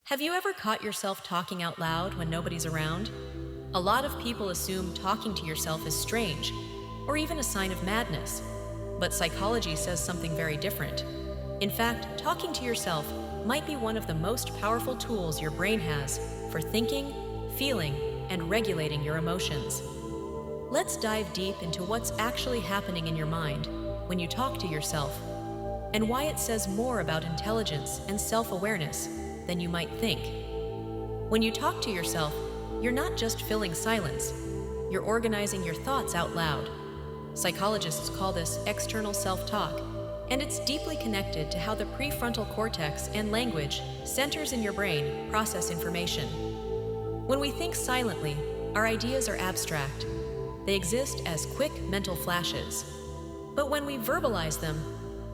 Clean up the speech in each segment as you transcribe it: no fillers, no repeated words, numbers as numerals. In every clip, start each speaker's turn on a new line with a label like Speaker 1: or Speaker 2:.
Speaker 1: Have you ever caught yourself talking out loud when nobody's around? A lot of people assume talking to yourself is strange, or even a sign of madness. But psychology says something very different. In fact, talking to yourself might be one of the most powerful tools your brain has for thinking, feeling, and regulating your emotions. Let's dive deep into what's actually happening in your mind when you talk to yourself, and why it says more about intelligence and self-awareness than you might think. When you talk to yourself, you're not just filling silence, you're organizing your thoughts out loud. Psychologists call this external self-talk, and it's deeply connected to how the prefrontal cortex and language centers in your brain process information. When we think silently, our ideas are abstract. They exist as quick mental flashes. But when we verbalize them,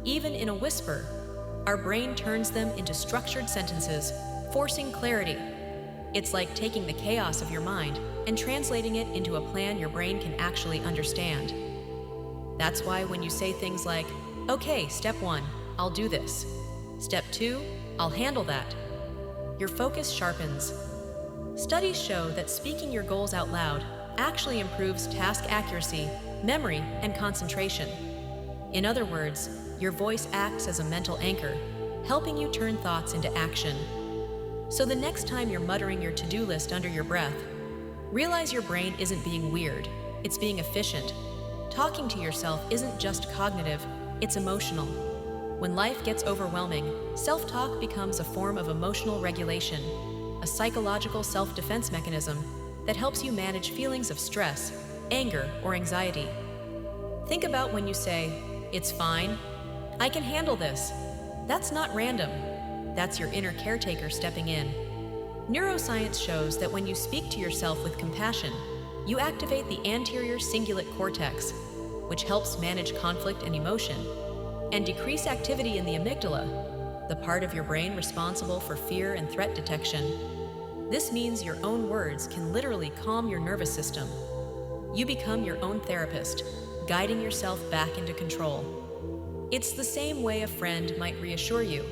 Speaker 1: even in a whisper, our brain turns them into structured sentences, forcing clarity. It's like taking the chaos of your mind and translating it into a plan your brain can actually understand. That's why when you say things like, "Okay, step 1, I'll do this. Step 2, I'll handle that," your focus sharpens. Studies show that speaking your goals out loud actually improves task accuracy, memory, and concentration. In other words, your voice acts as a mental anchor, helping you turn thoughts into action. So the next time you're muttering your to-do list under your breath, realize your brain isn't being weird, it's being efficient. Talking to yourself isn't just cognitive, it's emotional. When life gets overwhelming, self-talk becomes a form of emotional regulation, a psychological self-defense mechanism that helps you manage feelings of stress, anger, or anxiety. Think about when you say, "It's fine, I can handle this." That's not random. That's your inner caretaker stepping in. Neuroscience shows that when you speak to yourself with compassion, you activate the anterior cingulate cortex, which helps manage conflict and emotion, and decrease activity in the amygdala, the part of your brain responsible for fear and threat detection. This means your own words can literally calm your nervous system. You become your own therapist, guiding yourself back into control. It's the same way a friend might reassure you,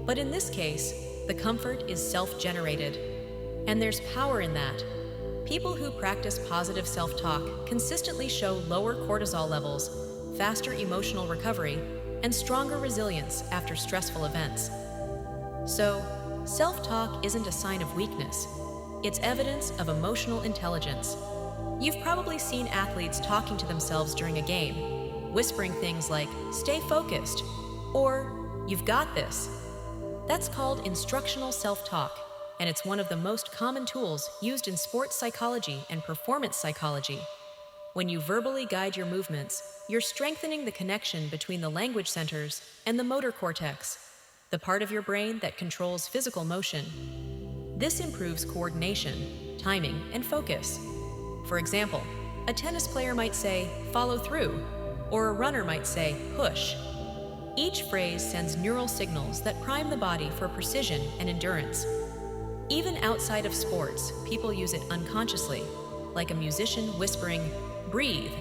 Speaker 1: but in this case, the comfort is self-generated. And there's power in that. People who practice positive self-talk consistently show lower cortisol levels, faster emotional recovery, and stronger resilience after stressful events. So, self-talk isn't a sign of weakness. It's evidence of emotional intelligence. You've probably seen athletes talking to themselves during a game, whispering things like, "Stay focused," or "You've got this." That's called instructional self-talk, and it's one of the most common tools used in sports psychology and performance psychology. When you verbally guide your movements, you're strengthening the connection between the language centers and the motor cortex, the part of your brain that controls physical motion. This improves coordination, timing, and focus. For example, a tennis player might say, "Follow through," or a runner might say, "Push." Each phrase sends neural signals that prime the body for precision and endurance. Even outside of sports, people use it unconsciously, like a musician whispering, "Breathe,"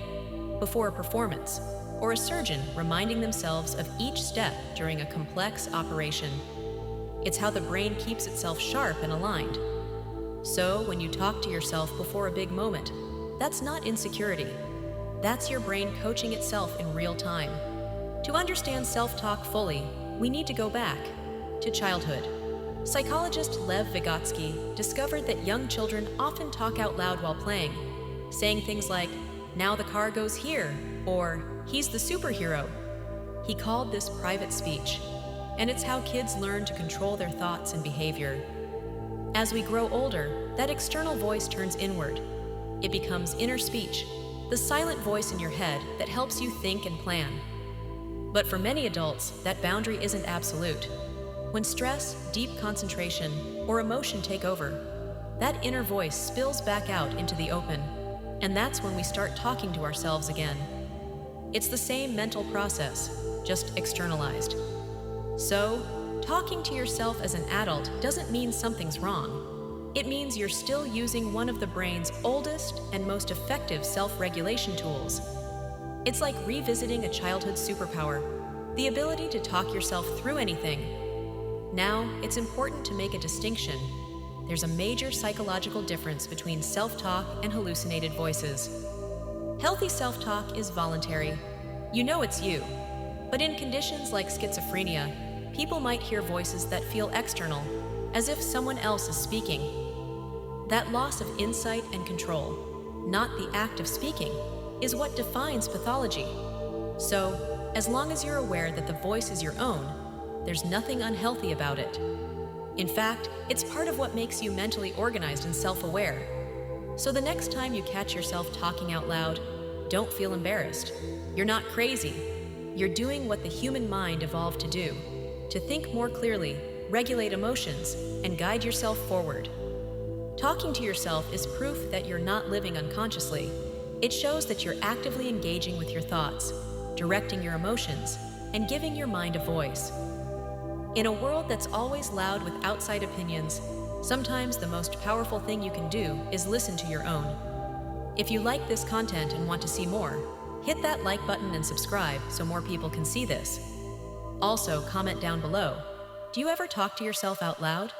Speaker 1: before a performance, or a surgeon reminding themselves of each step during a complex operation. It's how the brain keeps itself sharp and aligned. So, when you talk to yourself before a big moment, that's not insecurity. That's your brain coaching itself in real time. To understand self-talk fully, we need to go back to childhood. Psychologist Lev Vygotsky discovered that young children often talk out loud while playing, saying things like, "Now the car goes here," or "He's the superhero." He called this private speech, and it's how kids learn to control their thoughts and behavior. As we grow older, that external voice turns inward. It becomes inner speech, the silent voice in your head that helps you think and plan. But for many adults, that boundary isn't absolute. When stress, deep concentration, or emotion take over, that inner voice spills back out into the open, and that's when we start talking to ourselves again. It's the same mental process, just externalized. So, talking to yourself as an adult doesn't mean something's wrong. It means you're still using one of the brain's oldest and most effective self-regulation tools. It's like revisiting a childhood superpower, the ability to talk yourself through anything. Now, it's important to make a distinction. There's a major psychological difference between self-talk and hallucinated voices. Healthy self-talk is voluntary. You know it's you. But in conditions like schizophrenia, people might hear voices that feel external, as if someone else is speaking. That loss of insight and control, not the act of speaking, is what defines pathology. So, as long as you're aware that the voice is your own, there's nothing unhealthy about it. In fact, it's part of what makes you mentally organized and self-aware. So the next time you catch yourself talking out loud, don't feel embarrassed. You're not crazy. You're doing what the human mind evolved to do, to think more clearly, regulate emotions, and guide yourself forward. Talking to yourself is proof that you're not living unconsciously. It shows that you're actively engaging with your thoughts, directing your emotions, and giving your mind a voice. In a world that's always loud with outside opinions, sometimes the most powerful thing you can do is listen to your own. If you like this content and want to see more, hit that like button and subscribe so more people can see this. Also, comment down below. Do you ever talk to yourself out loud?